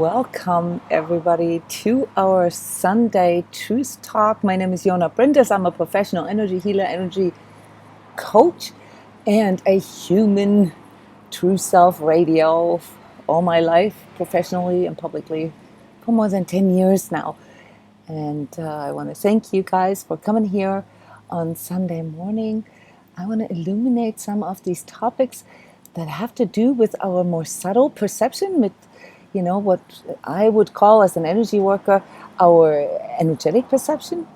welcome everybody to our Sunday Truth Talk. My name is Jona Bryndis. I'm a professional energy healer, energy coach, and a human TrueSelfRadio all my life, professionally and publicly, for more than 10 years now. And I want to thank you guys for coming here on Sunday morning. I want to illuminate some of these topics that have to do with our more subtle perception, with what I would call, as an energy worker, our energetic perception,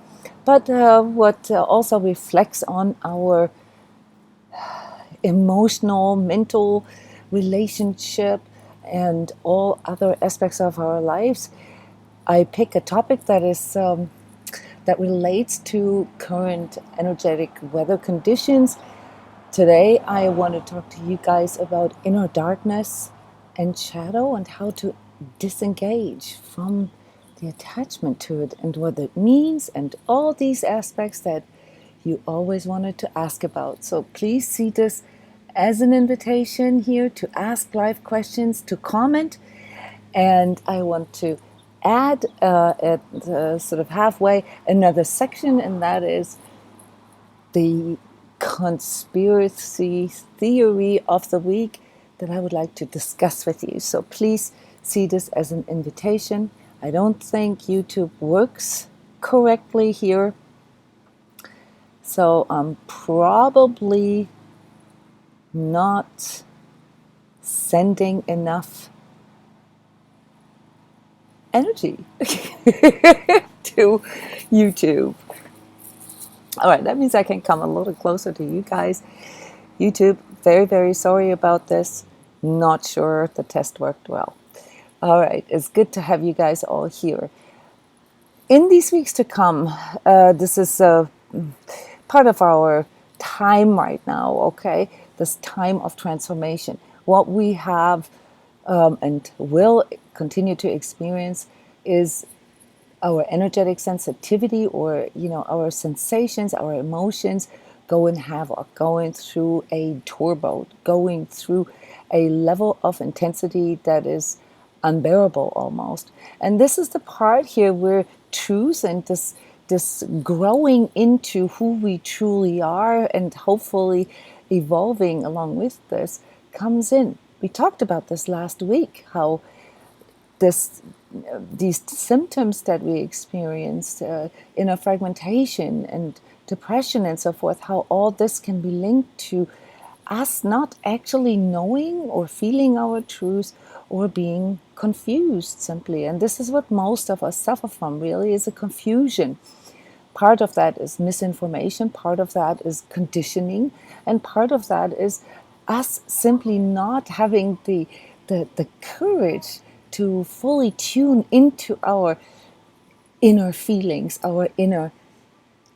but what also reflects on our emotional, mental, relationship, and all other aspects of our lives. I pick a topic that is that relates to current energetic weather conditions. Today, I want to talk to you guys about inner darkness and shadow, and how to disengage from the attachment to it, and what it means, and all these aspects that you always wanted to ask about. So please see this as an invitation here to ask live questions, to comment. And I want to add at sort of halfway another section, and that is the conspiracy theory of the week that I would like to discuss with you. So please see this as an invitation. I don't think YouTube works correctly here, so I'm probably not sending enough energy to YouTube. All right, that means I can come a little closer to you guys. YouTube, very, very sorry about this. Not sure the test worked well. All right, it's good to have you guys all here. In these weeks to come, this is part of our time right now, okay? This time of transformation. What we have and will continue to experience is our energetic sensitivity, or our sensations, our emotions going havoc, going through a turbo, going through a level of intensity that is unbearable almost. And this is the part here where truth and this growing into who we truly are, and hopefully evolving along with this, comes in. We talked about this last week, how these symptoms that we experienced, inner fragmentation and depression and so forth, how all this can be linked to us not actually knowing or feeling our truth, or being confused simply. And this is what most of us suffer from, really, is a confusion. Part of that is misinformation, part of that is conditioning, and part of that is us simply not having the courage to fully tune into our inner feelings, our inner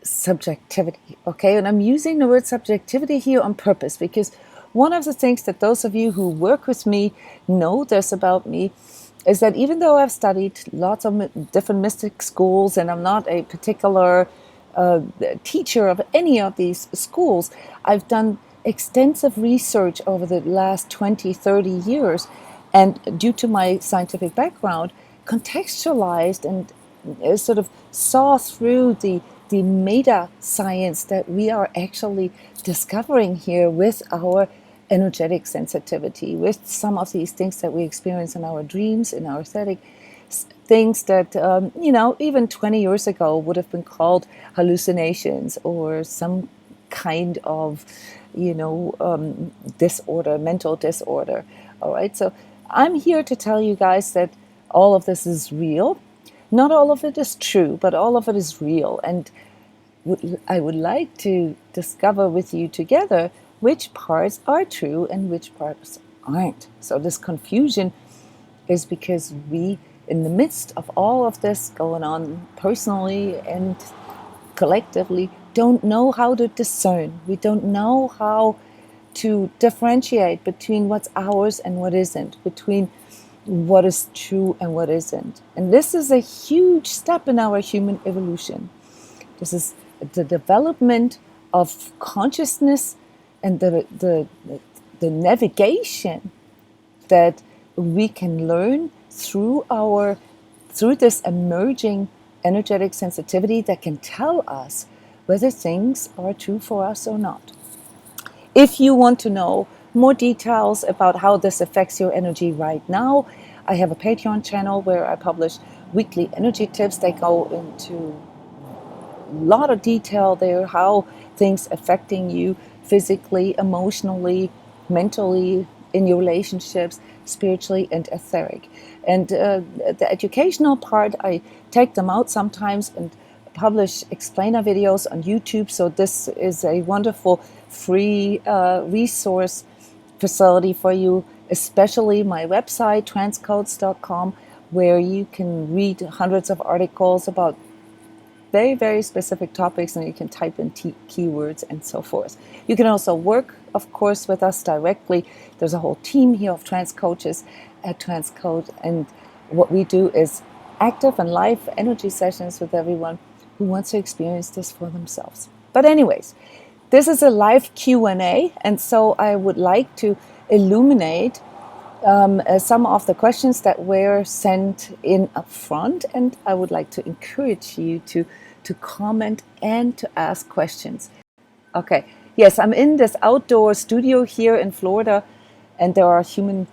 subjectivity, okay? And I'm using the word subjectivity here on purpose, because one of the things that those of you who work with me know this about me is that even though I've studied lots of different mystic schools, and I'm not a particular teacher of any of these schools, I've done extensive research over the last 20, 30 years, and due to my scientific background, contextualized and sort of saw through the meta science that we are actually discovering here with our energetic sensitivity, with some of these things that we experience in our dreams, in our etheric things that, even 20 years ago would have been called hallucinations, or some kind of, disorder, mental disorder. All right, so I'm here to tell you guys that all of this is real. Not all of it is true, but all of it is real. And I would like to discover with you together which parts are true and which parts aren't. So this confusion is because we, in the midst of all of this going on personally and collectively, don't know how to discern. We don't know how to differentiate between what's ours and what isn't, between what is true and what isn't. And this is a huge step in our human evolution. This is the development of consciousness and the navigation that we can learn through this emerging energetic sensitivity that can tell us whether things are true for us or not. If you want to know more details about how this affects your energy right now, I have a Patreon channel where I publish weekly energy tips. They go into a lot of detail there, how things affecting you physically, emotionally, mentally, in your relationships, spiritually and etheric. And the educational part, I take them out sometimes and publish explainer videos on YouTube. So this is a wonderful free resource facility for you, especially my website, transcodes.com, where you can read hundreds of articles about very, very specific topics, and you can type in keywords and so forth. You can also work, of course, with us directly. There's a whole team here of trans coaches at TransCODES, and what we do is active and live energy sessions with everyone who wants to experience this for themselves. But anyways, this is a live Q&A, and so I would like to illuminate some of the questions that were sent in up front, and I would like to encourage you to comment and to ask questions. Okay, yes, I'm in this outdoor studio here in Florida, and there are human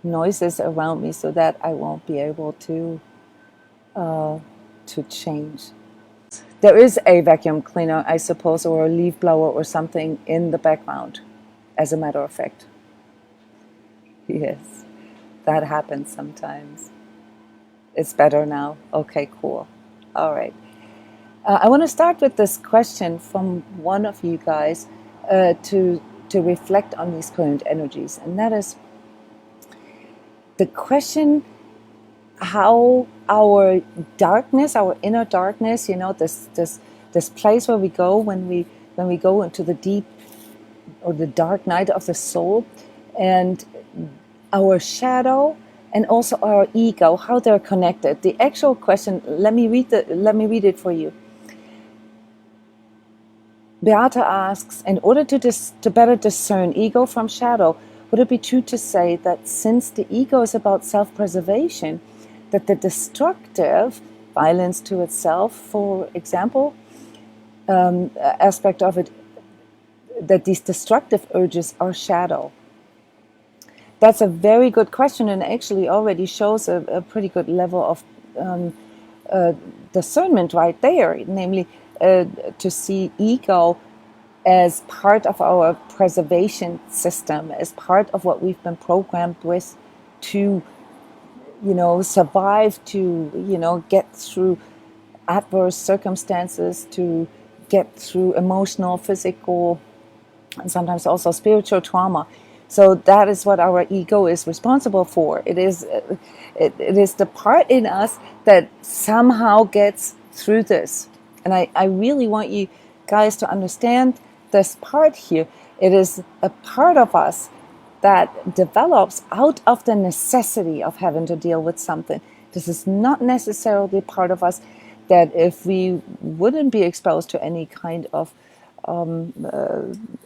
noises around me, so that I won't be able to change. There is a vacuum cleaner, I suppose, or a leaf blower or something in the background, as a matter of fact. Yes, that happens sometimes. It's better now. Okay, cool. All right. I want to start with this question from one of you guys to reflect on these current energies, and that is the question: how our darkness, our inner darkness, this place where we go when we go into the deep or the dark night of the soul, and our shadow and also our ego, how they're connected. The actual question, let me read it for you. Beata asks, in order to better discern ego from shadow, would it be true to say that since the ego is about self-preservation, that the destructive, violence to itself, for example, aspect of it, that these destructive urges are shadow? That's a very good question, and actually already shows a pretty good level of discernment right there, namely to see ego as part of our preservation system, as part of what we've been programmed with to, survive, to, get through adverse circumstances, to get through emotional, physical, and sometimes also spiritual trauma. So that is what our ego is responsible for. It is the part in us that somehow gets through this. And I really want you guys to understand this part here. It is a part of us that develops out of the necessity of having to deal with something. This is not necessarily part of us that if we wouldn't be exposed to any kind of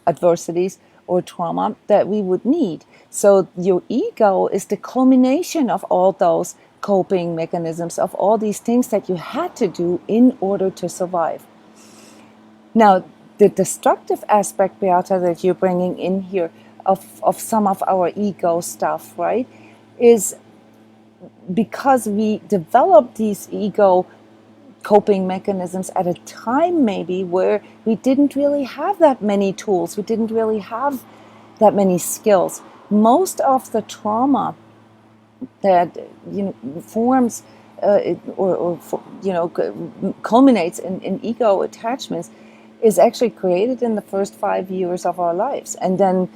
adversities or trauma, that we would need. So your ego is the culmination of all those coping mechanisms, of all these things that you had to do in order to survive. Now, the destructive aspect, Beata, that you're bringing in here of some of our ego stuff, right, is because we develop these ego coping mechanisms at a time maybe where we didn't really have that many tools, we didn't really have that many skills. Most of the trauma that forms culminates in ego attachments is actually created in the first 5 years of our lives, and then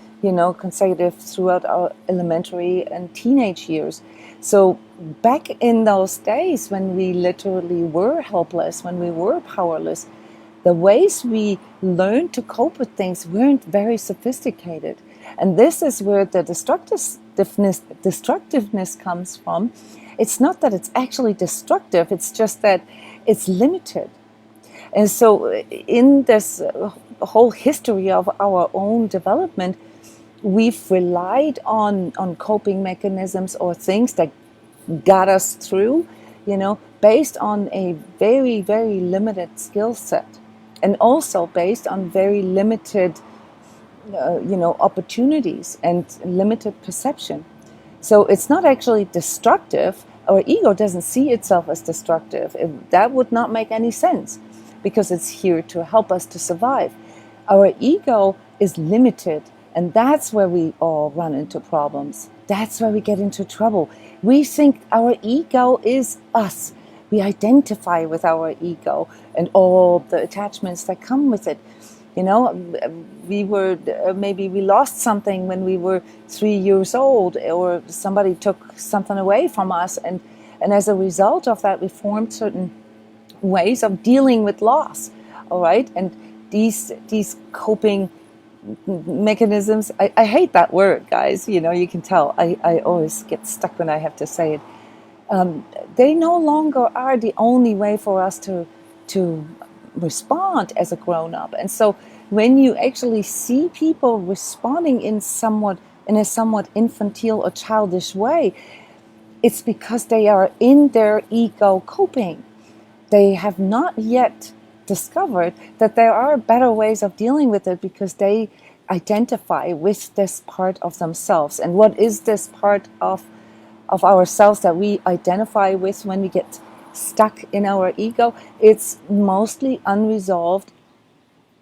consecutive throughout our elementary and teenage years. So back in those days when we literally were helpless, when we were powerless, the ways we learned to cope with things weren't very sophisticated. And this is where the destructiveness comes from. It's not that it's actually destructive, it's just that it's limited. And so in this whole history of our own development, we've relied on coping mechanisms or things that got us through, based on a very, very limited skill set, and also based on very limited, opportunities and limited perception. So it's not actually destructive. Our ego doesn't see itself as destructive. That would not make any sense, because it's here to help us to survive. Our ego is limited, and that's where we all run into problems. That's where we get into trouble. We think our ego is us. We identify with our ego and all the attachments that come with it. Maybe we lost something when we were 3 years old, or somebody took something away from us, and as a result of that, we formed certain ways of dealing with loss. All right, and these coping mechanisms, I hate that word, guys. You can tell I always get stuck when I have to say it. They no longer are the only way for us to respond as a grown-up. And so when you actually see people responding in a somewhat infantile or childish way, it's because they are in their ego coping. They have not yet discovered that there are better ways of dealing with it, because they identify with this part of themselves. And what is this part of ourselves that we identify with when we get stuck in our ego? It's mostly unresolved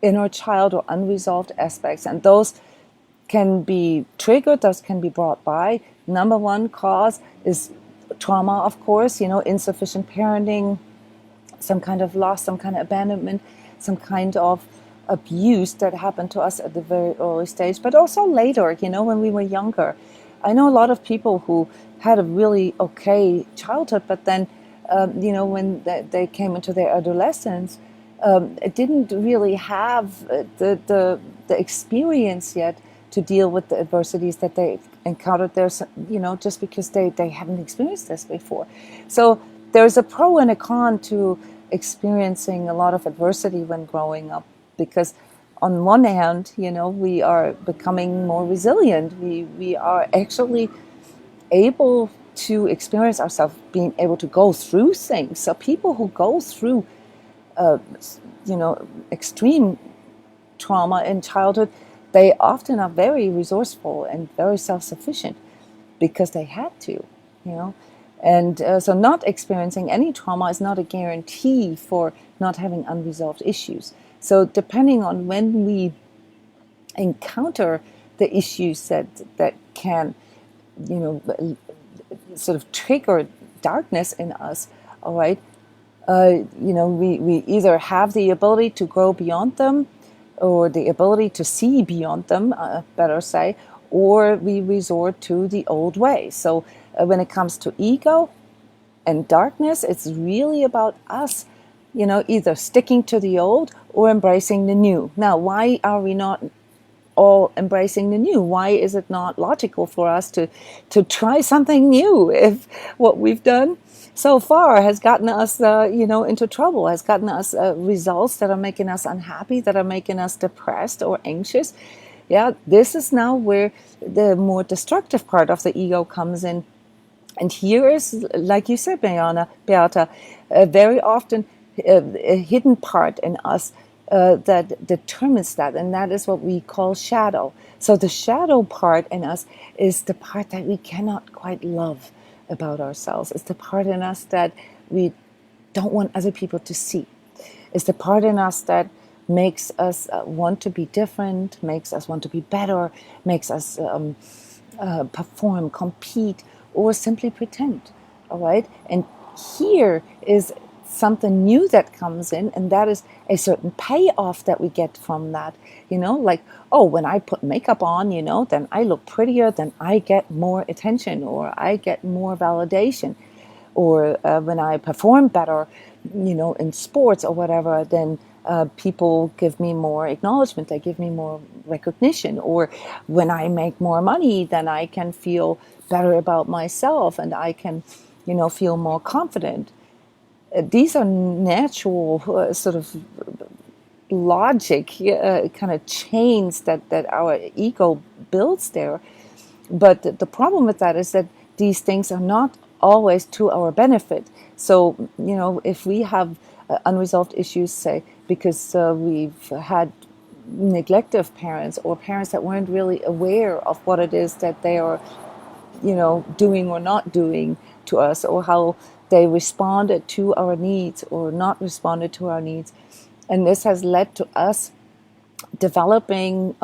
inner child or unresolved aspects, and those can be triggered, those can be brought by. Number one cause is trauma, of course, insufficient parenting, some kind of loss, some kind of abandonment, some kind of abuse that happened to us at the very early stage, but also later, when we were younger. I know a lot of people who had a really okay childhood, but then, when they came into their adolescence, it didn't really have the experience yet to deal with the adversities that they encountered there, just because they haven't experienced this before. So there's a pro and a con to experiencing a lot of adversity when growing up, because on one hand, we are becoming more resilient. We are actually able to experience ourselves being able to go through things. So people who go through extreme trauma in childhood, they often are very resourceful and very self-sufficient because they had to, And so not experiencing any trauma is not a guarantee for not having unresolved issues. So depending on when we encounter the issues that can, sort of trigger darkness in us, all right, we either have the ability to grow beyond them, or the ability to see beyond them, better say, or we resort to the old way. So when it comes to ego and darkness, it's really about us, either sticking to the old or embracing the new. Now, why are we not all embracing the new? Why is it not logical for us to try something new if what we've done so far has gotten us, into trouble, has gotten us results that are making us unhappy, that are making us depressed or anxious? Yeah, this is now where the more destructive part of the ego comes in. And here is, like you said, Beata, very often a hidden part in us that determines that, and that is what we call shadow. So the shadow part in us is the part that we cannot quite love about ourselves. It's the part in us that we don't want other people to see. It's the part in us that makes us want to be different, makes us want to be better, makes us perform, compete, or simply pretend. All right? And here is something new that comes in, and that is a certain payoff that we get from that. Like, oh, when I put makeup on, then I look prettier, then I get more attention, or I get more validation. Or when I perform better, in sports or whatever, then people give me more acknowledgement, they give me more recognition. Or when I make more money, then I can feel better about myself, and I can, feel more confident. These are natural sort of logic kind of chains that our ego builds there. But the problem with that is that these things are not always to our benefit. So, if we have unresolved issues, say, because we've had neglective parents or parents that weren't really aware of what it is that they are, doing or not doing to us, or how they responded to our needs or not responded to our needs. And this has led to us developing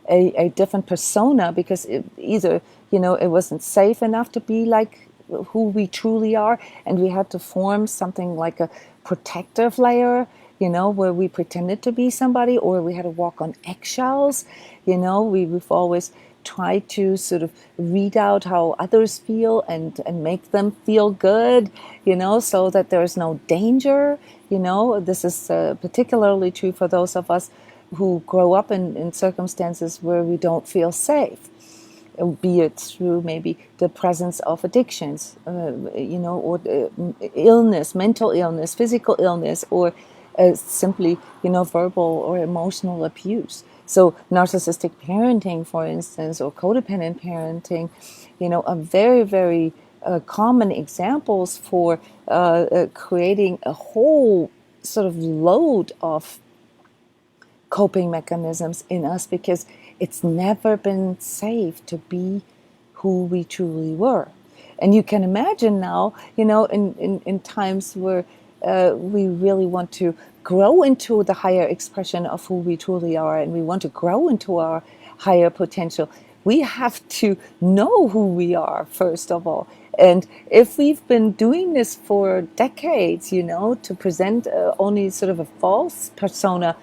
a different persona, because either, it wasn't safe enough to be like who we truly are, and we had to form something like a protective layer, where we pretended to be somebody, or we had to walk on eggshells. We've always tried to sort of read out how others feel and make them feel good, so that there's no danger. This is particularly true for those of us who grow up in circumstances where we don't feel safe, be it through maybe the presence of addictions, or illness, mental illness, physical illness, or simply, verbal or emotional abuse. So narcissistic parenting, for instance, or codependent parenting, are very, very common examples for creating a whole sort of load of coping mechanisms in us, because it's never been safe to be who we truly were. And you can imagine now, in times where we really want to grow into the higher expression of who we truly are, and we want to grow into our higher potential, we have to know who we are, first of all. And if we've been doing this for decades, to present only sort of a false persona,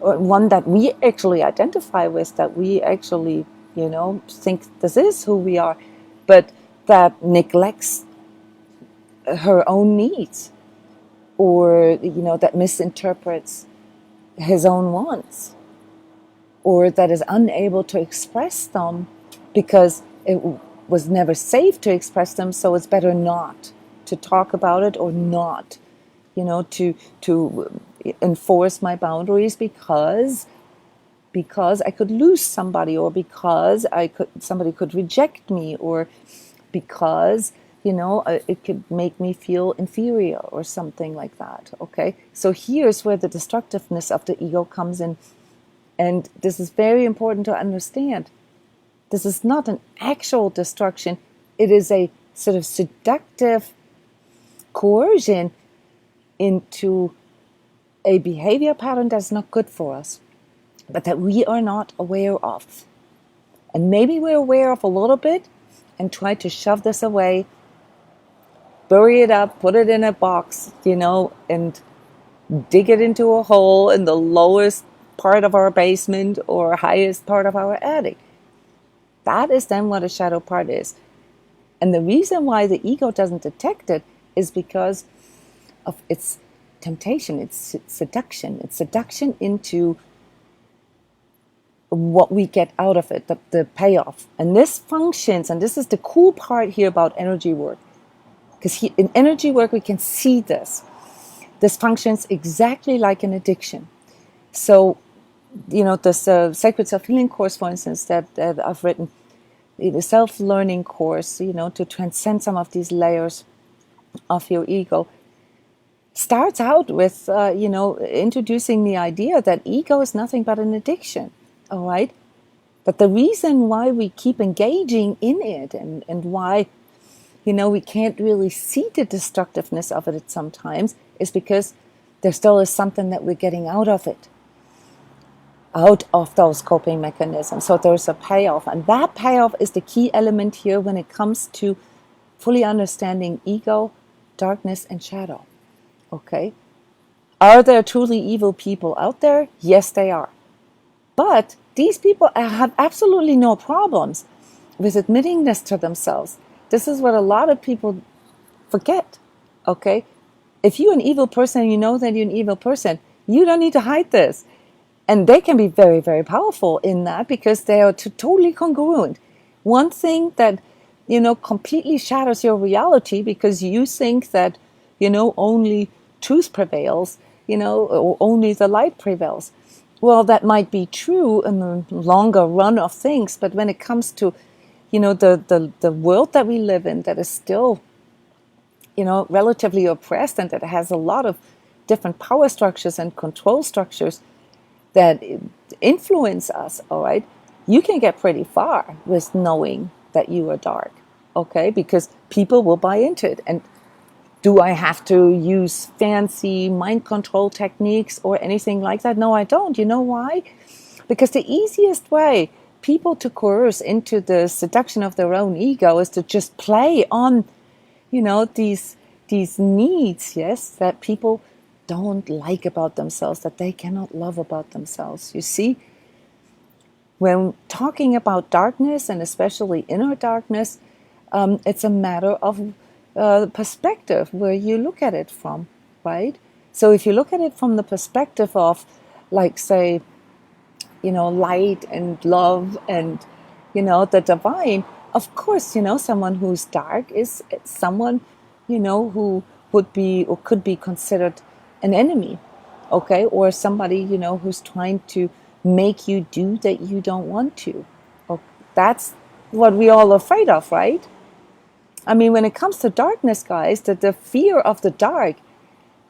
or one that we actually identify with, that we actually, think this is who we are, but that neglects her own needs, or, that misinterprets his own wants, or that is unable to express them because it was never safe to express them, so it's better not to talk about it, or not, to enforce my boundaries because I could lose somebody, or because somebody could reject me, or because it could make me feel inferior, or something like that. Okay, so here's where the destructiveness of the ego comes in, and this is very important to understand. This is not an actual destruction; it is a sort of seductive coercion into a behavior pattern that's not good for us, but that we are not aware of. And maybe we're aware of a little bit and try to shove this away, bury it up, put it in a box, and dig it into a hole in the lowest part of our basement or highest part of our attic. That is then what a shadow part is. And the reason why the ego doesn't detect it is because of its temptation, it's seduction. It's seduction into what we get out of it, the payoff. And this functions, and this is the cool part here about energy work, because in energy work we can see this. This functions exactly like an addiction. So, this Sacred Self-Healing course, for instance, that I've written, the self-learning course, to transcend some of these layers of your ego, starts out with, introducing the idea that ego is nothing but an addiction, all right? But the reason why we keep engaging in it, and why, we can't really see the destructiveness of it sometimes, is because there still is something that we're getting out of it, out of those coping mechanisms. So there's a payoff, and that payoff is the key element here when it comes to fully understanding ego, darkness, and shadow. Okay? Are there truly evil people out there? Yes, they are. But these people have absolutely no problems with admitting this to themselves. This is what a lot of people forget. Okay? If you're an evil person, you know that you're an evil person, you don't need to hide this. And they can be very, very powerful in that, because they are totally congruent. One thing that, completely shatters your reality, because you think that, only truth prevails, or only the light prevails. Well, that might be true in the longer run of things, but when it comes to, the world that we live in, that is still relatively oppressed, and that has a lot of different power structures and control structures that influence us, all right, you can get pretty far with knowing that you are dark, okay, because people will buy into it. And do I have to use fancy mind control techniques or anything like that? No, I don't. You know why? Because the easiest way people to coerce into the seduction of their own ego is to just play on, these needs, yes, that people don't like about themselves, that they cannot love about themselves. You see, when talking about darkness, and especially inner darkness, it's a matter of perspective where you look at it from, right? So if you look at it from the perspective of, like, say, light and love and, the divine, of course, someone who's dark is someone, who would be or could be considered an enemy, okay? Or somebody, who's trying to make you do that you don't want to. Oh, that's what we're all afraid of, right? I mean, when it comes to darkness, guys, the fear of the dark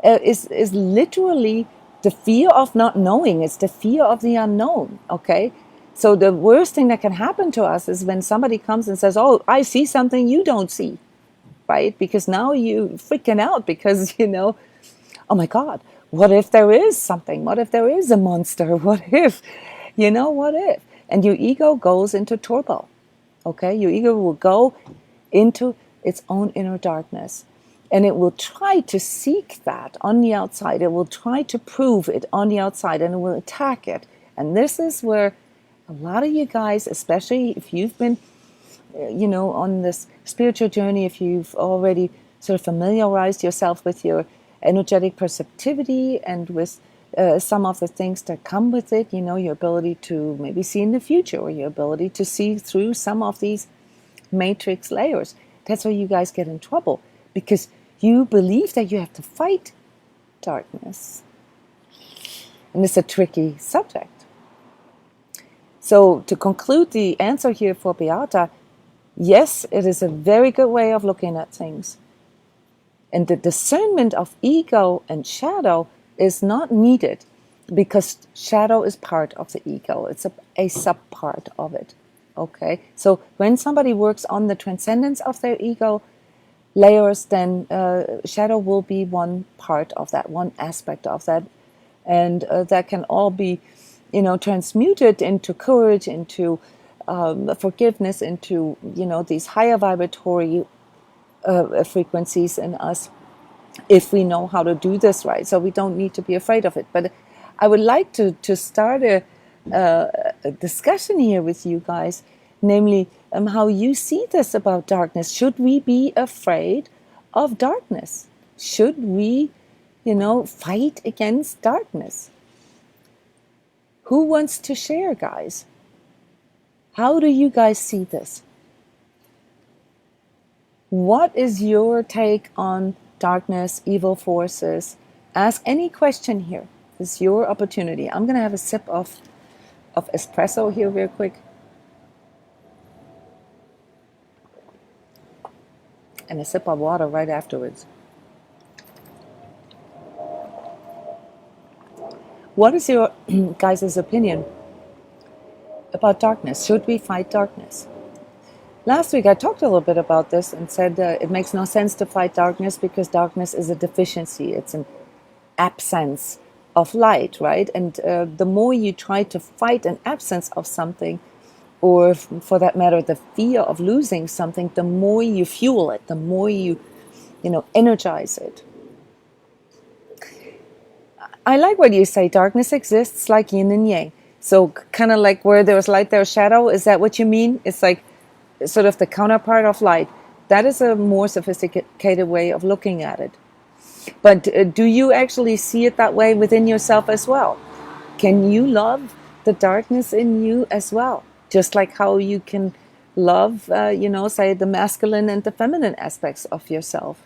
is literally the fear of not knowing. It's the fear of the unknown, okay? So the worst thing that can happen to us is when somebody comes and says, oh, I see something you don't see, right? Because now you're freaking out because, oh my God, what if there is something? What if there is a monster? What if? What if? And your ego goes into turbo, okay? Your ego will go into its own inner darkness. And it will try to seek that on the outside. It will try to prove it on the outside, and it will attack it. And this is where a lot of you guys, especially if you've been, on this spiritual journey, if you've already sort of familiarized yourself with your energetic perceptivity and with some of the things that come with it, your ability to maybe see in the future, or your ability to see through some of these matrix layers. That's where you guys get in trouble, because you believe that you have to fight darkness. And it's a tricky subject. So to conclude the answer here for Beata, yes, it is a very good way of looking at things. And the discernment of ego and shadow is not needed, because shadow is part of the ego. It's a sub-part of it. Okay, so when somebody works on the transcendence of their ego layers, then shadow will be one part of that, one aspect of that, and that can all be, transmuted into courage, into forgiveness, into these higher vibratory frequencies in us, if we know how to do this right. So we don't need to be afraid of it. But I would like to start a discussion here with you guys, namely how you see this about darkness. Should we be afraid of darkness? Should we, fight against darkness? Who wants to share, guys? How do you guys see this? What is your take on darkness, evil forces? Ask any question here. This is your opportunity. I'm going to have a sip of espresso here real quick. And a sip of water right afterwards. What is your guys' opinion about darkness? Should we fight darkness? Last week I talked a little bit about this and said it makes no sense to fight darkness, because darkness is a deficiency. It's an absence of light, right? And the more you try to fight an absence of something, or for that matter, the fear of losing something, the more you fuel it, the more you energize it. I like what you say. Darkness exists like yin and yang. So kind of like where there's light, there's shadow. Is that what you mean? It's like sort of the counterpart of light. That is a more sophisticated way of looking at it. But do you actually see it that way within yourself as well? Can you love the darkness in you as well? Just like how you can love, say the masculine and the feminine aspects of yourself.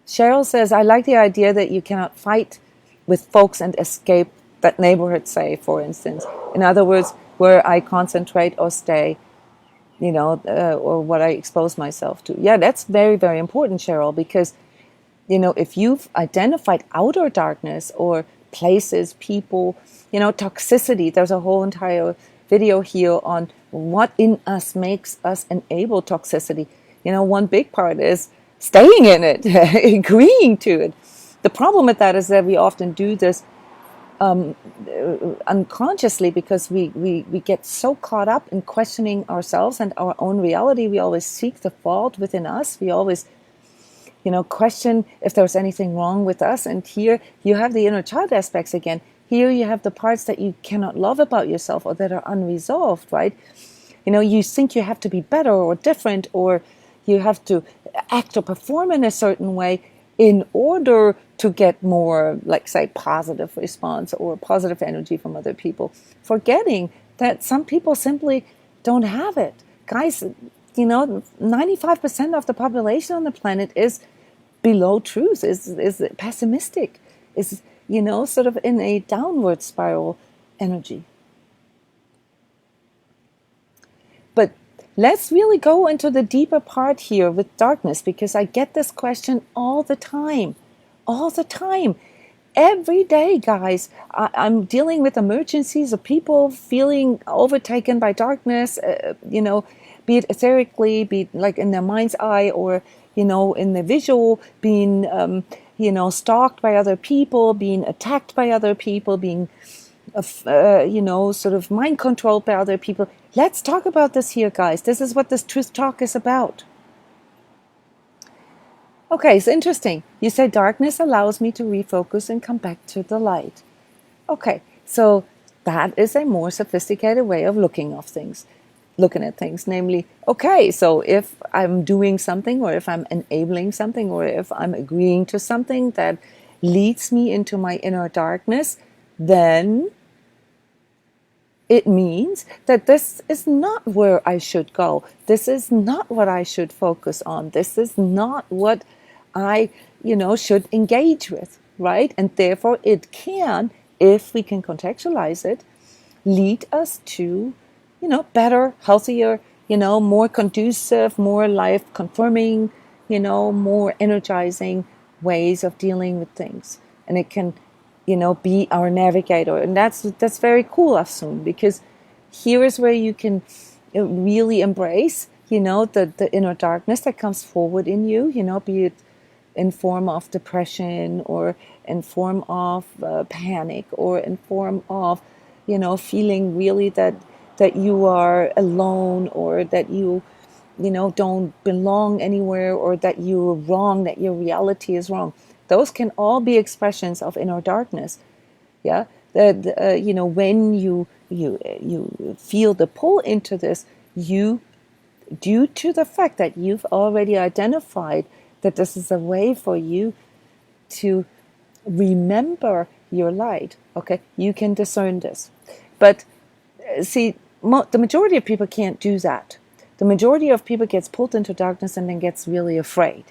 Cheryl says, I like the idea that you cannot fight with folks and escape that neighborhood, say, for instance. In other words, where I concentrate or stay, or what I expose myself to. Yeah, that's very, very important, Cheryl, because, if you've identified outer darkness or places, people, toxicity, there's a whole entire video here on what in us makes us enable toxicity. One big part is staying in it, agreeing to it. The problem with that is that we often do this unconsciously, because we get so caught up in questioning ourselves and our own reality. We always seek the fault within us. We always, question if there's anything wrong with us. And here you have the inner child aspects again. Here you have the parts that you cannot love about yourself or that are unresolved, right? You think you have to be better or different, or you have to act or perform in a certain way in order to get more, like, say, positive response or positive energy from other people, forgetting that some people simply don't have it. Guys, 95% of the population on the planet is below truth, is pessimistic, is, sort of in a downward spiral energy. But let's really go into the deeper part here with darkness, because I get this question all the time. All the time. Every day, guys, I'm dealing with emergencies of people feeling overtaken by darkness, be it etherically, be it like in their mind's eye, or, in the visual, being, stalked by other people, being attacked by other people, being, sort of mind controlled by other people. Let's talk about this here, guys. This is what this truth talk is about. Okay, it's interesting. You say darkness allows me to refocus and come back to the light. Okay, so that is a more sophisticated way of looking at things. Namely, okay, so if I'm doing something, or if I'm enabling something, or if I'm agreeing to something that leads me into my inner darkness, then it means that this is not where I should go. This is not what I should focus on. This is not what I, should engage with, right? And therefore it can, if we can contextualize it, lead us to, better, healthier, more conducive, more life-confirming, more energizing ways of dealing with things. And it can, be our navigator. And that's very cool, I assume, because here is where you can really embrace, the inner darkness that comes forward in you, be it in form of depression, or in form of panic, or in form of, feeling really that you are alone, or that you don't belong anywhere, or that you're wrong, that your reality is wrong. Those can all be expressions of inner darkness. Yeah, that when you feel the pull into this, due to the fact that you've already identified that this is a way for you to remember your light. Okay, you can discern this, but see, the majority of people can't do that. The majority of people gets pulled into darkness and then gets really afraid.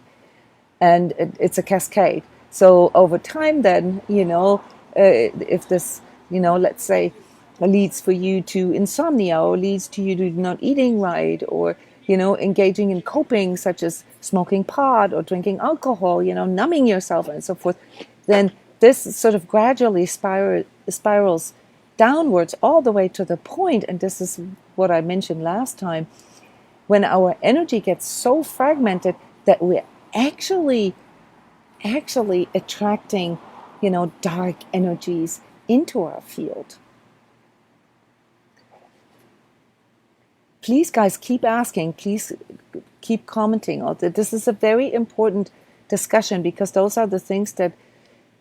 And it's a cascade. So over time then, if this, let's say, leads for you to insomnia, or leads to you to not eating right, or, engaging in coping, such as smoking pot or drinking alcohol, numbing yourself and so forth, then this sort of gradually spirals downwards all the way to the point, and this is what I mentioned last time, when our energy gets so fragmented that we're actually attracting, dark energies into our field. Please, guys, keep asking. Please keep commenting. This is a very important discussion, because those are the things that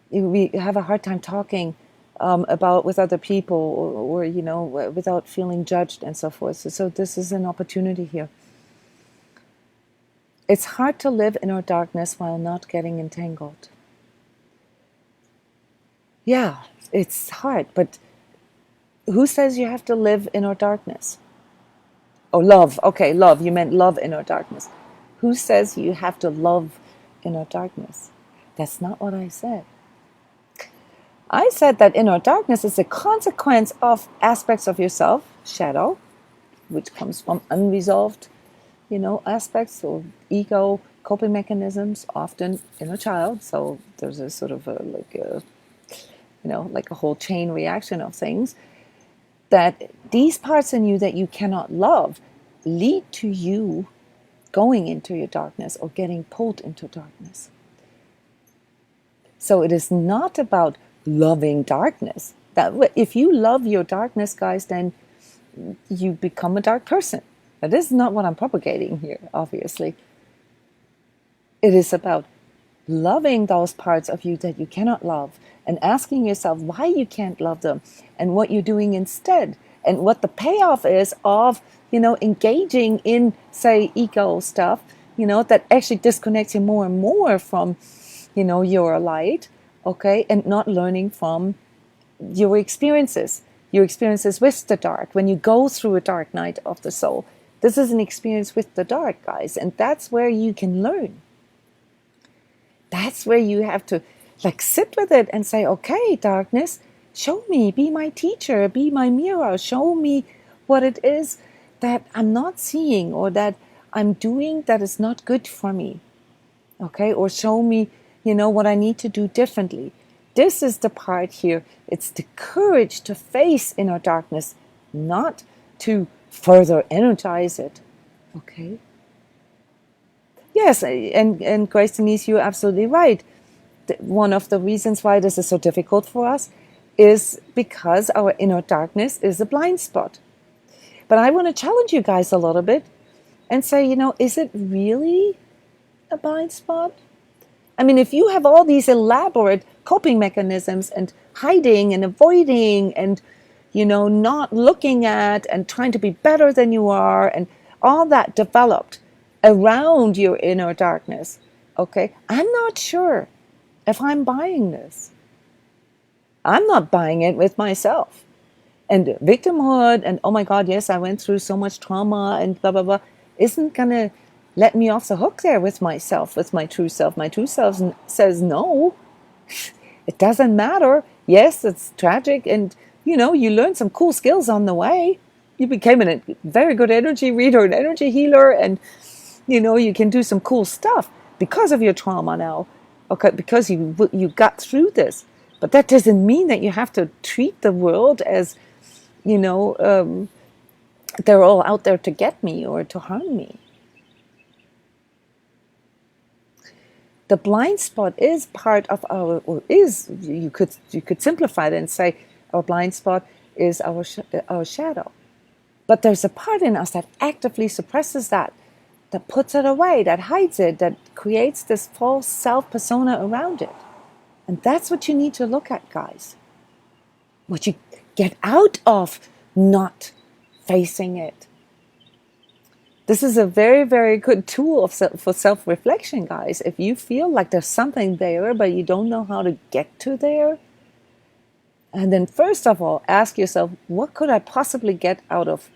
we have a hard time talking about with other people, or without feeling judged and so forth. So this is an opportunity here. It's hard to live in our darkness while not getting entangled. Yeah, it's hard, but who says you have to live in our darkness? Oh, love. Okay, love. You meant love in our darkness. Who says you have to love in our darkness? That's not what I said. I said that inner darkness is a consequence of aspects of yourself, shadow, which comes from unresolved, aspects or ego coping mechanisms, often in a child. So there's a sort of like a whole chain reaction of things, that these parts in you that you cannot love lead to you going into your darkness or getting pulled into darkness. So it is not about loving darkness. That if you love your darkness, guys, then you become a dark person. Now, this is not what I'm propagating here, obviously. It is about loving those parts of you that you cannot love and asking yourself why you can't love them and what you're doing instead and what the payoff is of, engaging in, say, ego stuff, that actually disconnects you more and more from, your light, okay, and not learning from your experiences with the dark. When you go through a dark night of the soul, this is an experience with the dark, guys, and that's where you can learn. That's where you have to sit with it and say, okay, darkness, show me, be my teacher, be my mirror, show me what it is that I'm not seeing or that I'm doing that is not good for me. Okay, or show me, what I need to do differently. This is the part here. It's the courage to face inner darkness, not to further energize it. Okay? Yes, and Grace Denise, you're absolutely right. One of the reasons why this is so difficult for us is because our inner darkness is a blind spot. But I want to challenge you guys a little bit and say, is it really a blind spot? I mean, if you have all these elaborate coping mechanisms and hiding and avoiding and, not looking at and trying to be better than you are and all that developed around your inner darkness, okay, I'm not sure if I'm buying this. I'm not buying it with myself. And victimhood and, oh my God, yes, I went through so much trauma and blah, blah, blah, isn't going to let me off the hook there with myself, with my true self. My true self says no. It doesn't matter. Yes, it's tragic. And, you learned some cool skills on the way. You became a very good energy reader, an energy healer. And, you can do some cool stuff because of your trauma now. Okay, because you got through this. But that doesn't mean that you have to treat the world as, they're all out there to get me or to harm me. The blind spot is part of our, or is, you could simplify it and say our blind spot is our shadow. But there's a part in us that actively suppresses that puts it away, that hides it, that creates this false self-persona around it. And that's what you need to look at, guys. What you get out of not facing it. This is a very, very good tool for self-reflection, guys. If you feel like there's something there, but you don't know how to get to there, and then first of all, ask yourself, what could I possibly get out of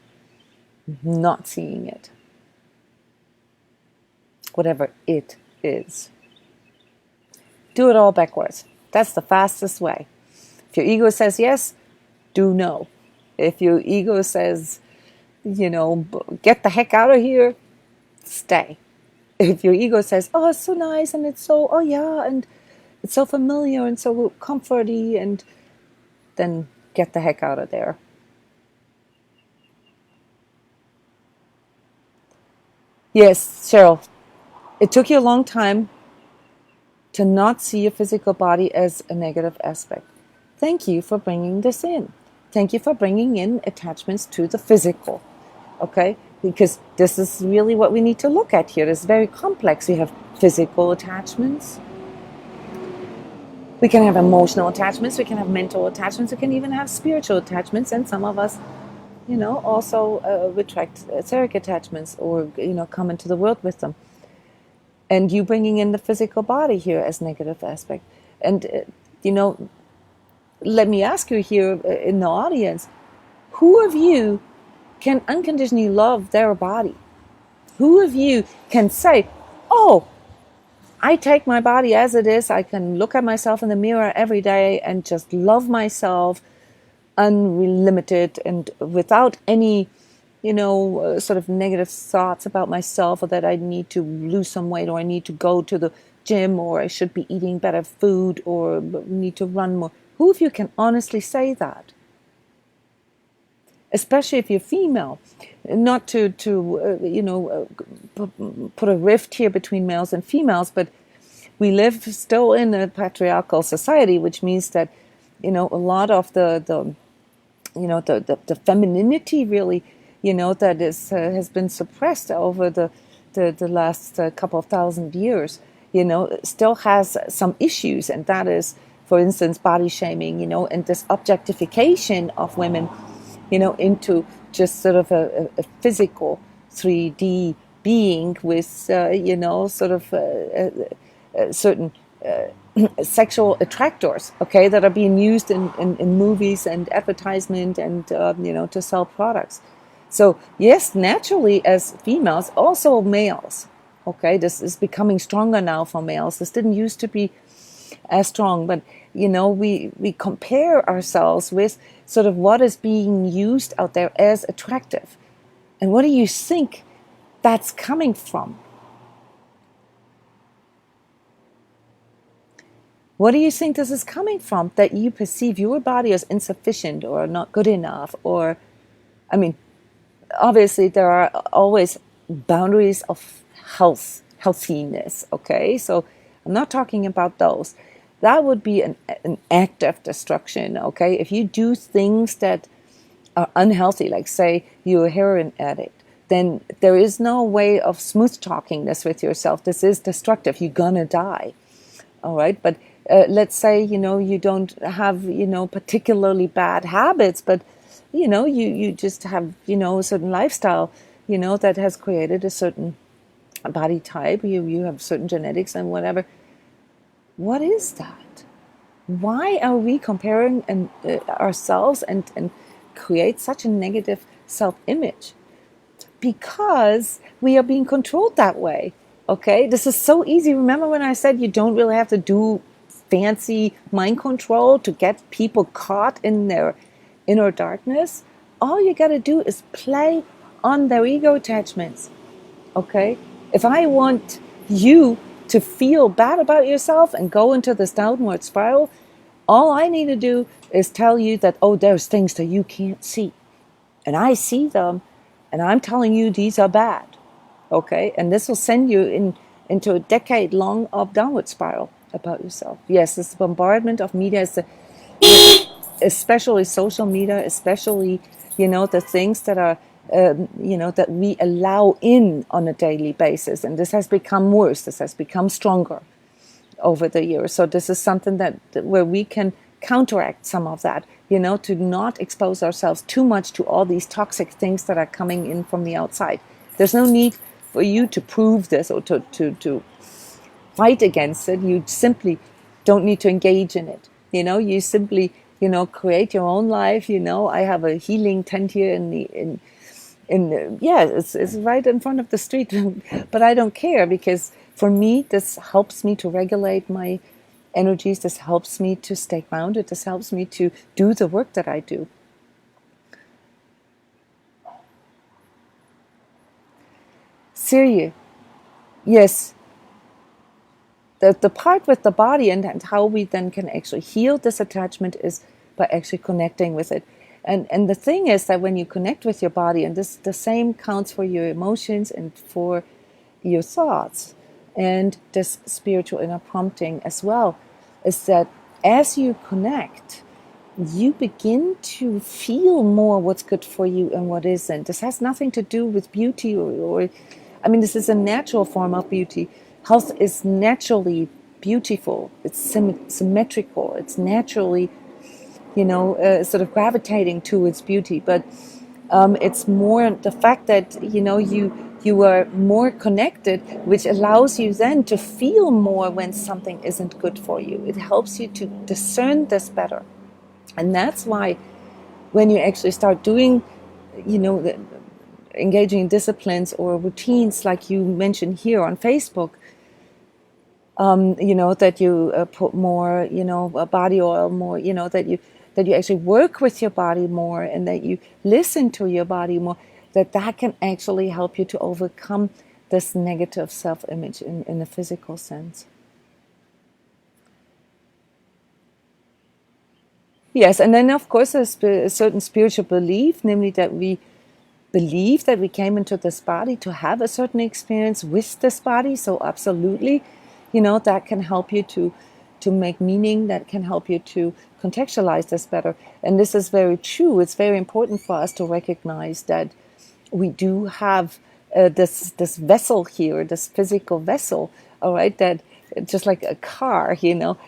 not seeing it? Whatever it is. Do it all backwards. That's the fastest way. If your ego says yes, do no. If your ego says, get the heck out of here, stay. If your ego says, oh, it's so nice and it's so, oh yeah, and it's so familiar and so comforty, and then get the heck out of there. Yes, Cheryl, it took you a long time to not see your physical body as a negative aspect. Thank you for bringing this in. Thank you for bringing in attachments to the physical, okay? Because this is really what we need to look at here. It's very complex. We have physical attachments. We can have emotional attachments. We can have mental attachments. We can even have spiritual attachments. And some of us, also retract etheric attachments or, come into the world with them. And you bringing in the physical body here as negative aspect. And, let me ask you here in the audience, who of you can unconditionally love their body? Who of you can say, oh, I take my body as it is. I can look at myself in the mirror every day and just love myself unlimited and without any, sort of negative thoughts about myself, or that I need to lose some weight, or I need to go to the gym, or I should be eating better food, or need to run more. Who of you can honestly say that? Especially if you're female. Not to put a rift here between males and females, but we live still in a patriarchal society, which means that, a lot of the femininity really, that is has been suppressed over the last couple of thousand years, still has some issues, and that is, for instance, body shaming, and this objectification of women, into just sort of a physical 3D being with, sort of certain sexual attractors, okay, that are being used in movies and advertisement and, to sell products. So, yes, naturally, as females, also males, okay, this is becoming stronger now for males. This didn't used to be as strong, but we compare ourselves with sort of what is being used out there as attractive. And what do you think that's coming from? What do you think this is coming from, that you perceive your body as insufficient or not good enough? Or, I mean, obviously there are always boundaries of healthiness, okay? So I'm not talking about those. That would be an active destruction, okay? If you do things that are unhealthy, like say you're a heroin addict, then there is no way of smooth talking this with yourself. This is destructive. You're gonna die, all right? But let's say, you don't have, particularly bad habits, but, you just have, a certain lifestyle, that has created a certain body type. You have certain genetics and whatever. What is that? Why are we comparing ourselves and create such a negative self-image? Because we are being controlled that way. Okay, this is so easy. Remember when I said you don't really have to do fancy mind control to get people caught in their inner darkness? All you got to do is play on their ego attachments. Okay, if I want you to feel bad about yourself and go into this downward spiral, all I need to do is tell you that, oh, there's things that you can't see. And I see them, and I'm telling you these are bad. Okay? And this will send you into a decade-long of downward spiral about yourself. Yes, this bombardment of media, especially social media, especially, the things that are, that we allow in on a daily basis. And this has become worse. This has become stronger over the years. So this is something where we can counteract some of that, to not expose ourselves too much to all these toxic things that are coming in from the outside. There's no need for you to prove this or to fight against it. You simply don't need to engage in it. You simply, create your own life. I have a healing tent here it's right in front of the street, but I don't care, because for me, this helps me to regulate my energies. This helps me to stay grounded. This helps me to do the work that I do. Seriously, yes. The part with the body and how we then can actually heal this attachment is by actually connecting with it. And the thing is that when you connect with your body, and the same counts for your emotions and for your thoughts, and this spiritual inner prompting as well, is that as you connect, you begin to feel more what's good for you and what isn't. This has nothing to do with beauty or this is a natural form of beauty. Health is naturally beautiful. It's symmetrical. It's naturally, sort of gravitating towards beauty. But it's more the fact that, you are more connected, which allows you then to feel more when something isn't good for you. It helps you to discern this better. And that's why when you actually start doing, engaging in disciplines or routines like you mentioned here on Facebook, that you put more, body oil more, that you actually work with your body more, and that you listen to your body more, that can actually help you to overcome this negative self-image in the physical sense. Yes, and then of course there's a certain spiritual belief, namely that we believe that we came into this body to have a certain experience with this body. So absolutely, that can help you to make meaning, that can help you to contextualize this better. And this is very true. It's very important for us to recognize that we do have this vessel here, this physical vessel, all right, that just like a car,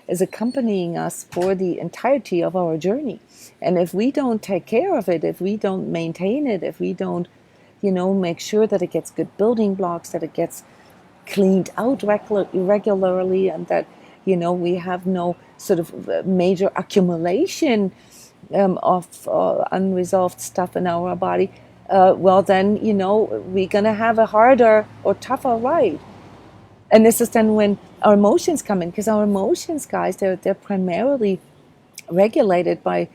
is accompanying us for the entirety of our journey. And if we don't take care of it, if we don't maintain it, if we don't, make sure that it gets good building blocks, that it gets cleaned out regularly, and that, we have no sort of major accumulation of unresolved stuff in our body, well, then, we're going to have a harder or tougher ride. And this is then when our emotions come in, because our emotions, guys, they're primarily regulated by,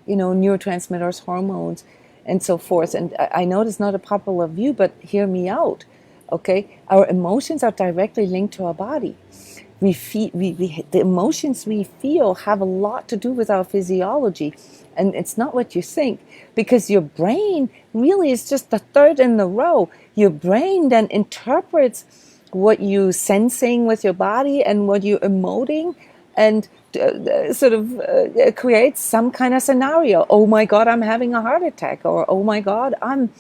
neurotransmitters, hormones, and so forth. And I know it's not a popular view, but hear me out, okay? Our emotions are directly linked to our body. The emotions we feel have a lot to do with our physiology, and it's not what you think, because your brain really is just the third in the row. Your brain then interprets what you sensing with your body and what you emoting, and creates some kind of scenario. Oh my God, I'm having a heart attack, or oh my God, I'm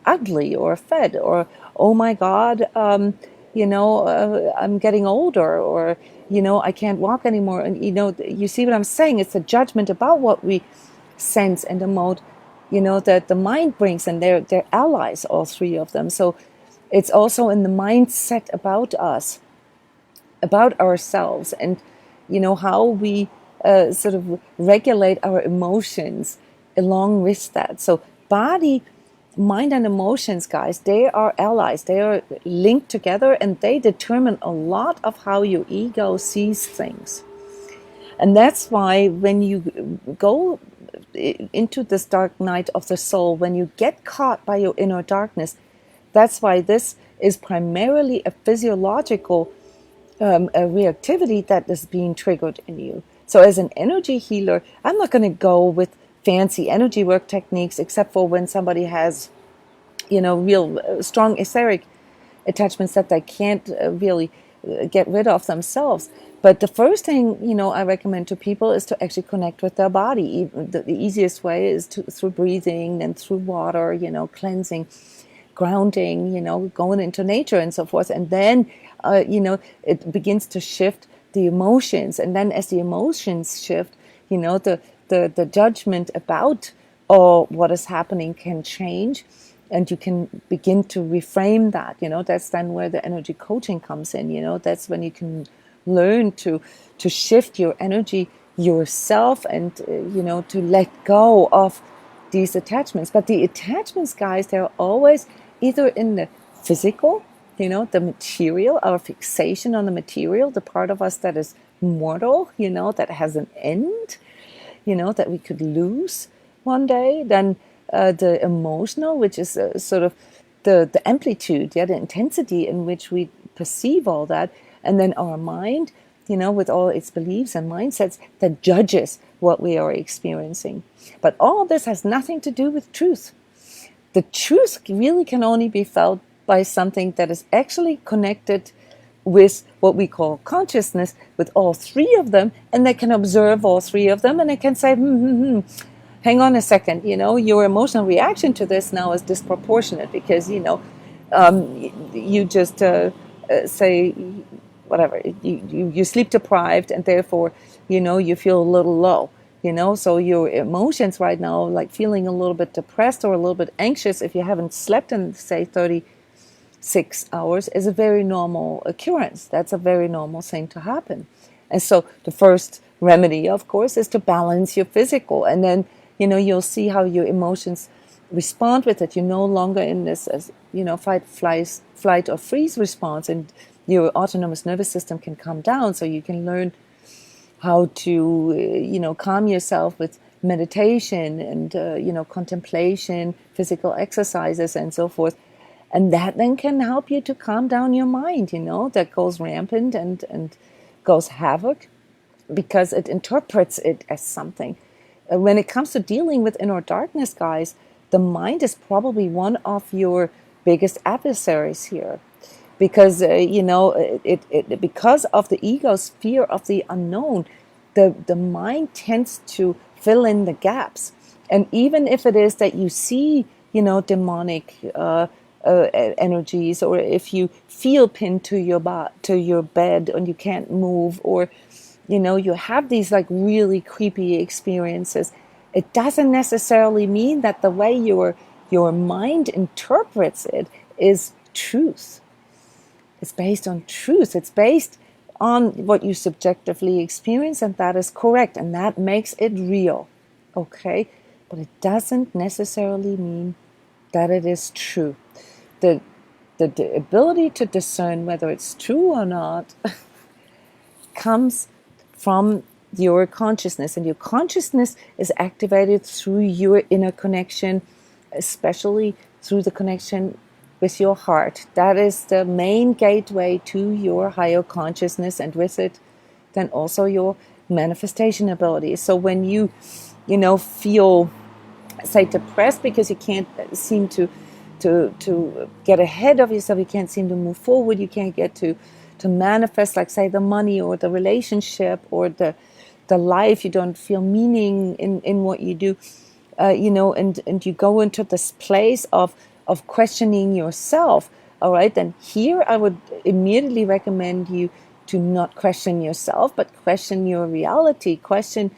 ugly or fat, or oh my God, I'm getting older, or I can't walk anymore. And you see what I'm saying? It's a judgment about what we sense and emote, that the mind brings, and they're allies, all three of them. So it's also in the mindset about us, about ourselves, and how we sort of regulate our emotions along with that. So body, mind, and emotions, guys, they are allies. They are linked together, and they determine a lot of how your ego sees things. And that's why when you go into this dark night of the soul, when you get caught by your inner darkness, that's why this is primarily a physiological a reactivity that is being triggered in you. So as an energy healer, I'm not going to go with fancy energy work techniques, except for when somebody has, real strong etheric attachments that they can't really get rid of themselves. But the first thing, I recommend to people is to actually connect with their body. The easiest way is through breathing and through water, cleansing, grounding, going into nature and so forth. And then, it begins to shift the emotions. And then as the emotions shift, the judgment about what is happening can change. And you can begin to reframe that. That's then where the energy coaching comes in. That's when you can learn to shift your energy yourself, and to let go of these attachments. But the attachments, guys, they're always either in the physical, the material, our fixation on the material, the part of us that is mortal, that has an end, that we could lose one day. Then the emotional, which is sort of the amplitude, the intensity in which we perceive all that. And then our mind, with all its beliefs and mindsets, that judges what we are experiencing. But all this has nothing to do with truth. The truth really can only be felt by something that is actually connected with what we call consciousness, with all three of them, and they can observe all three of them, and they can say, hang on a second, your emotional reaction to this now is disproportionate, because, you just say, whatever, you sleep deprived, and therefore, you feel a little low. So your emotions right now, like feeling a little bit depressed or a little bit anxious, if you haven't slept in, say, 36 hours, is a very normal occurrence. That's a very normal thing to happen. And so the first remedy, of course, is to balance your physical. And then, you'll see how your emotions respond with it. You're no longer in this, fight, flight, or freeze response. And your autonomous nervous system can calm down, so you can learn how to, calm yourself with meditation and, contemplation, physical exercises, and so forth. And that then can help you to calm down your mind, that goes rampant and goes havoc because it interprets it as something. When it comes to dealing with inner darkness, guys, the mind is probably one of your biggest adversaries here. Because because of the ego's fear of the unknown, the mind tends to fill in the gaps. And even if it is that you see, demonic energies, or if you feel pinned to your bed and you can't move, or you have these like really creepy experiences, it doesn't necessarily mean that the way your mind interprets it is truth. It's based on truth. It's based on what you subjectively experience, and that is correct, and that makes it real. Okay? But it doesn't necessarily mean that it is true. The ability to discern whether it's true or not comes from your consciousness, and your consciousness is activated through your inner connection, especially through the connection with your heart. That is the main gateway to your higher consciousness, and with it then also your manifestation ability. So when you feel, say, depressed because you can't seem to get ahead of yourself, you can't seem to move forward, you can't get to manifest, like, say, the money or the relationship or the life, you don't feel meaning in what you do, and you go into this place of questioning yourself, all right, then here I would immediately recommend you to not question yourself, but question your reality, question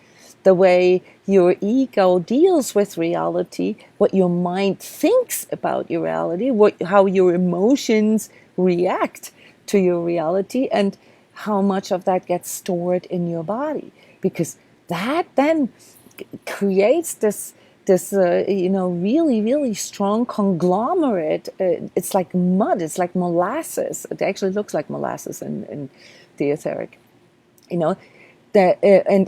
the way your ego deals with reality, what your mind thinks about your reality, how your emotions react to your reality, and how much of that gets stored in your body, because that then creates this really, really strong conglomerate. It's like mud. It's like molasses. It actually looks like molasses in the etheric. And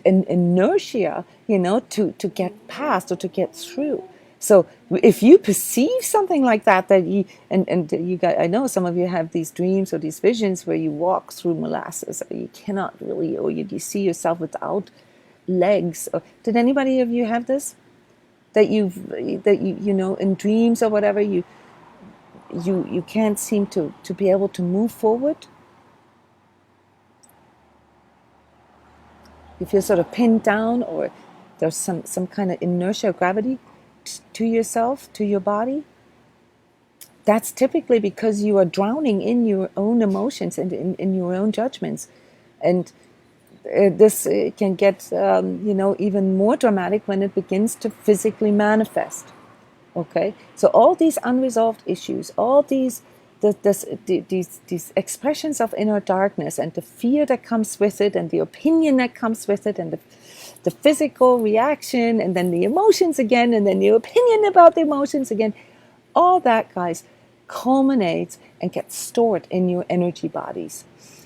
inertia, to get past or to get through. So if you perceive something like that you guys, I know some of you have these dreams or these visions where you walk through molasses, or you cannot really, or you see yourself without legs. Or did anybody of you have this? That you in dreams or whatever, you can't seem to be able to move forward. You feel sort of pinned down, or there's some kind of inertia or gravity to yourself, to your body. That's typically because you are drowning in your own emotions and in your own judgments. And this can get, even more dramatic when it begins to physically manifest. Okay, so all these unresolved issues, all these expressions of inner darkness, and the fear that comes with it, and the opinion that comes with it, and the physical reaction, and then the emotions again, and then the opinion about the emotions again, all that, guys, culminates and gets stored in your energy bodies,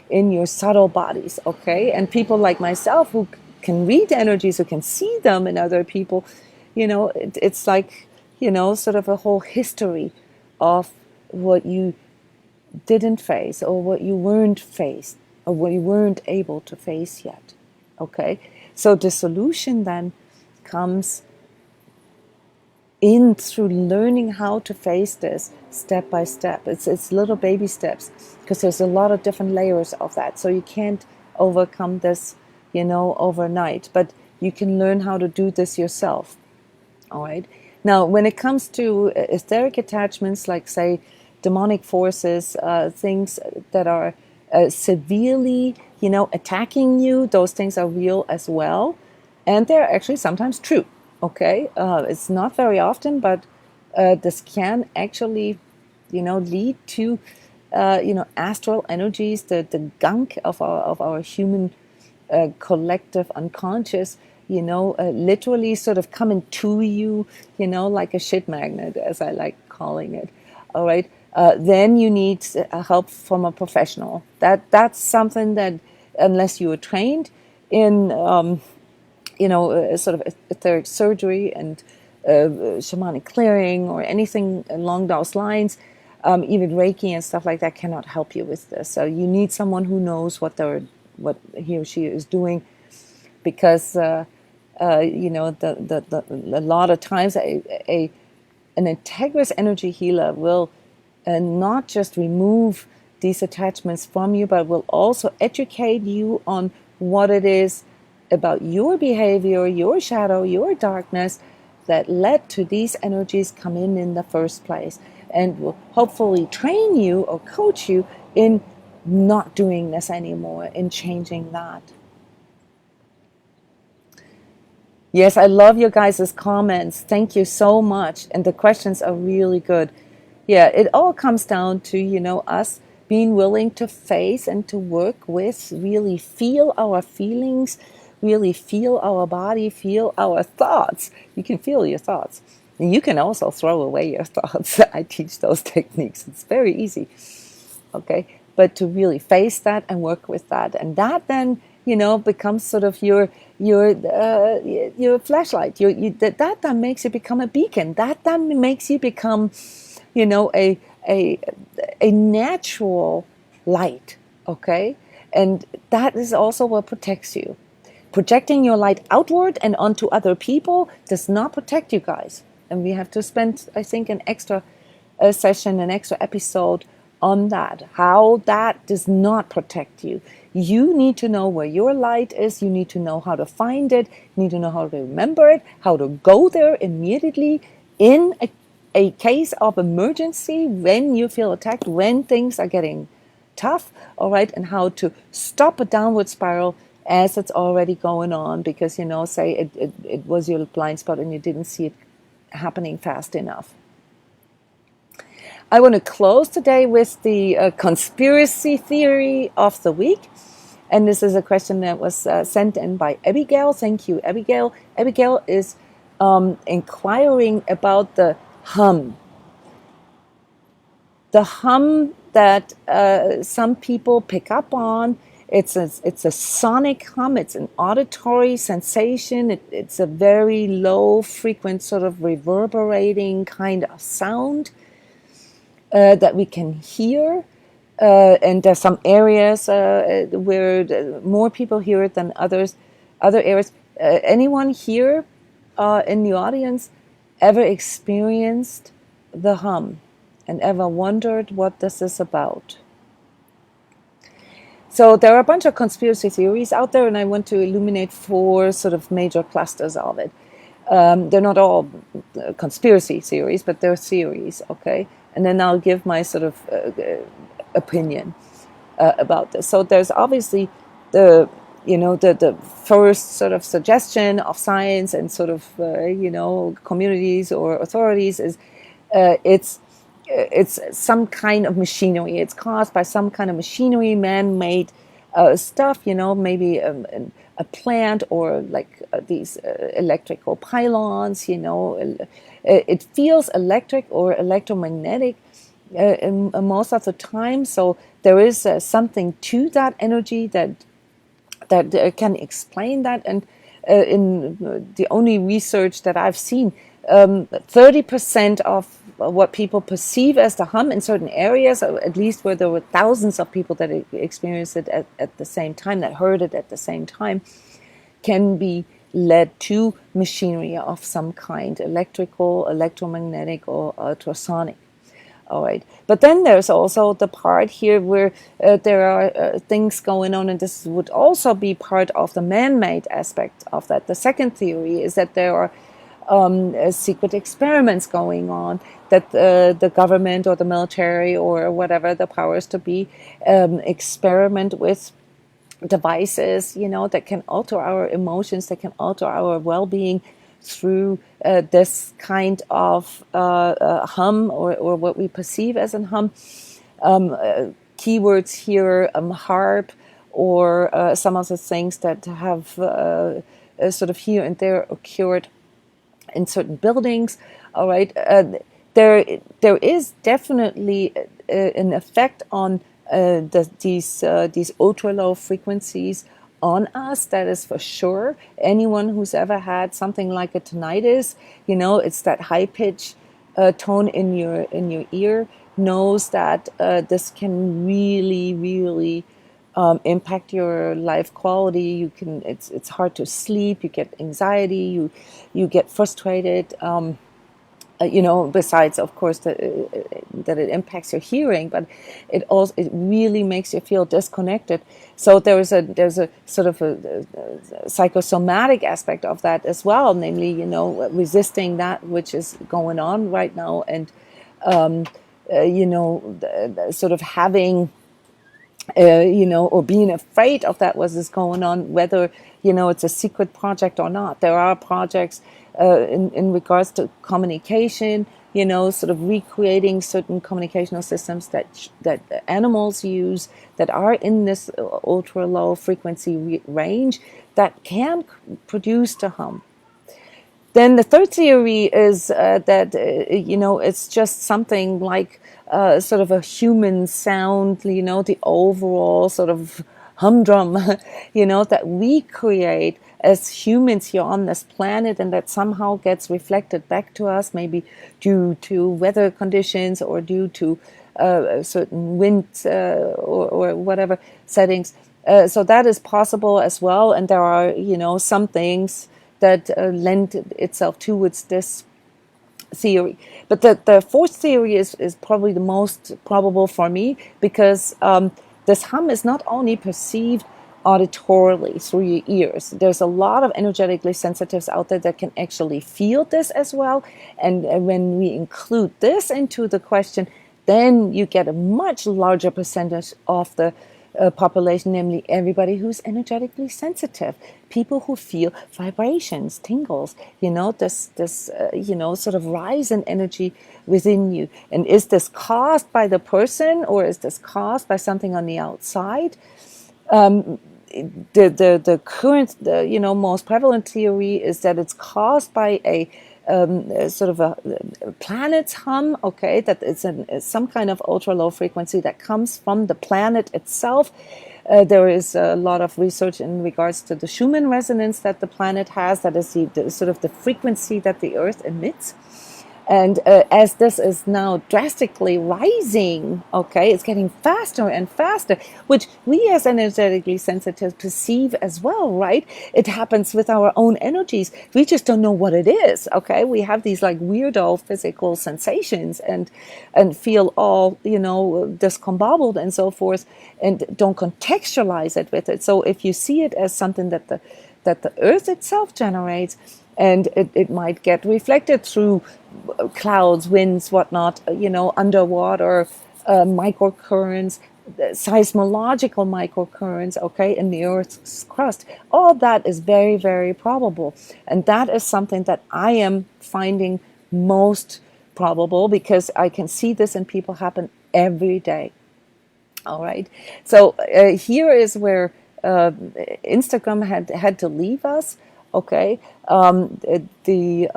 in your subtle bodies, okay? And people like myself who can read energies, who can see them in other people, it's like, sort of a whole history of what you didn't face, or what you weren't faced, or what you weren't able to face yet, okay? So the solution then comes in through learning how to face this step by step. It's little baby steps, because there's a lot of different layers of that. So you can't overcome this, overnight, but you can learn how to do this yourself. All right. Now, when it comes to etheric attachments, like, say, demonic forces, things that are severely, attacking you, those things are real as well. And they're actually sometimes true. Okay, it's not very often, but this can actually, lead to, astral energies, the gunk of our human collective unconscious, literally sort of coming to you, like a shit magnet, as I like calling it. All right, then you need help from a professional. That's something that, unless you are trained in, sort of etheric surgery and shamanic clearing or anything along those lines, even Reiki and stuff like that cannot help you with this. So you need someone who knows what he or she is doing, because a lot of times an integrous energy healer will not just remove these attachments from you, but will also educate you on what it is about your behavior, your shadow, your darkness that led to these energies come in the first place, and will hopefully train you or coach you in not doing this anymore, in changing that. Yes, I love your guys' comments. Thank you so much. And the questions are really good. Yeah, it all comes down to, us being willing to face and to work with, really feel our feelings, really feel our body, feel our thoughts. You can feel your thoughts. And you can also throw away your thoughts. I teach those techniques. It's very easy. Okay, but to really face that and work with that, and that then becomes sort of your flashlight. That makes you become a beacon. That then makes you become, a natural light. Okay, and that is also what protects you. Projecting your light outward and onto other people does not protect you guys. And we have to spend, I think, an extra session, an extra episode on that, how that does not protect you. You need to know where your light is. You need to know how to find it. You need to know how to remember it, how to go there immediately in a case of emergency, when you feel attacked, when things are getting tough, all right, and how to stop a downward spiral as it's already going on, because, say it was your blind spot and you didn't see it happening fast enough. I want to close today with the conspiracy theory of the week. And this is a question that was sent in by Abigail. Thank you, Abigail. Abigail is inquiring about the hum. The hum that some people pick up on. It's a sonic hum. It's an auditory sensation. It's a very low frequent sort of reverberating kind of sound that we can hear. And there's some areas where more people hear it than others. Other areas. Anyone here in the audience ever experienced the hum and ever wondered what this is about? So there are a bunch of conspiracy theories out there, and I want to illuminate 4 sort of major clusters of it. They're not all conspiracy theories, but they're theories, okay? And then I'll give my sort of opinion about this. So there's obviously the first sort of suggestion of science and sort of communities or authorities is it's some kind of machinery. It's caused by some kind of machinery, man-made stuff, maybe a plant, or like these electrical pylons, it feels electric or electromagnetic most of the time. So there is something to that energy that can explain that. And in the only research that I've seen, 30% of what people perceive as the hum in certain areas, or at least where there were thousands of people that experienced it at the same time, that heard it at the same time, can be led to machinery of some kind, electrical, electromagnetic, or ultrasonic. All right. But then there's also the part here where there are things going on, and this would also be part of the man-made aspect of that. The second theory is that there are secret experiments going on, that the government or the military or whatever the powers to be experiment with devices, that can alter our emotions, that can alter our well-being through this kind of hum, or what we perceive as a hum. Keywords here, harp, or some of the things that have sort of here and there occurred in certain buildings. All right. there is definitely an effect on these ultra low frequencies on us. That is for sure. Anyone who's ever had something like a tinnitus, it's that high pitch tone in your ear, knows that this can really, really impact your life quality. It's hard to sleep. You get anxiety. You get frustrated. Besides, of course, that it impacts your hearing, but it really makes you feel disconnected. So there's a sort of a psychosomatic aspect of that as well, namely, resisting that which is going on right now, and sort of having or being afraid of that what is going on, whether it's a secret project or not. There are projects in regards to communication, sort of recreating certain communicational systems that animals use that are in this ultra low frequency range that can produce the hum. Then the third theory is that it's just something like sort of a human sound, the overall sort of humdrum, that we create as humans here on this planet, and that somehow gets reflected back to us, maybe due to weather conditions or due to certain wind or whatever settings. So that is possible as well, and there are some things that lend itself towards this theory. But the fourth theory is probably the most probable for me, because this hum is not only perceived auditorily through your ears. There's a lot of energetically sensitives out there that can actually feel this as well. And when we include this into the question, then you get a much larger percentage of the population, namely everybody who's energetically sensitive, people who feel vibrations, tingles, this sort of rise in energy within you. And is this caused by the person, or is this caused by something on the outside? The current, most prevalent theory is that it's caused by a sort of a planet's hum, okay, that it's some kind of ultra low frequency that comes from the planet itself. There is a lot of research in regards to the Schumann resonance that the planet has, that is the sort of the frequency that the Earth emits. And as this is now drastically rising, okay, it's getting faster and faster, which we as energetically sensitive perceive as well, right? It happens with our own energies. We just don't know what it is, okay? We have these like weirdo physical sensations and feel all, discombobbled and so forth, and don't contextualize it with it. So if you see it as something that the Earth itself generates, and it might get reflected through clouds, winds, whatnot, underwater microcurrents, seismological microcurrents, okay, in the Earth's crust. All that is very, very probable. And that is something that I am finding most probable, because I can see this in people happen every day. All right. So here is where Instagram had to leave us. Okay, the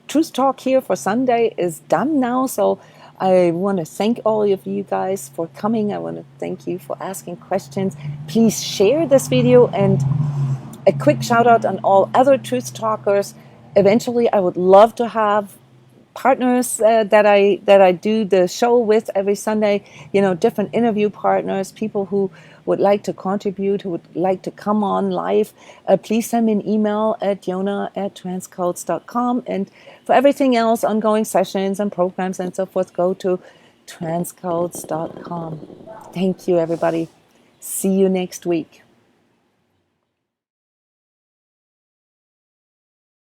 Truth Talk here for Sunday is done now. So I want to thank all of you guys for coming. I want to thank you for asking questions. Please share this video, and a quick shout out on all other Truth Talkers. Eventually, I would love to have partners that I do the show with every Sunday, different interview partners, people who would like to contribute, who would like to come on live. Please send me an email at jona@transcodes.com. And for everything else, ongoing sessions and programs and so forth, go to transcodes.com. Thank you, everybody. See you next week.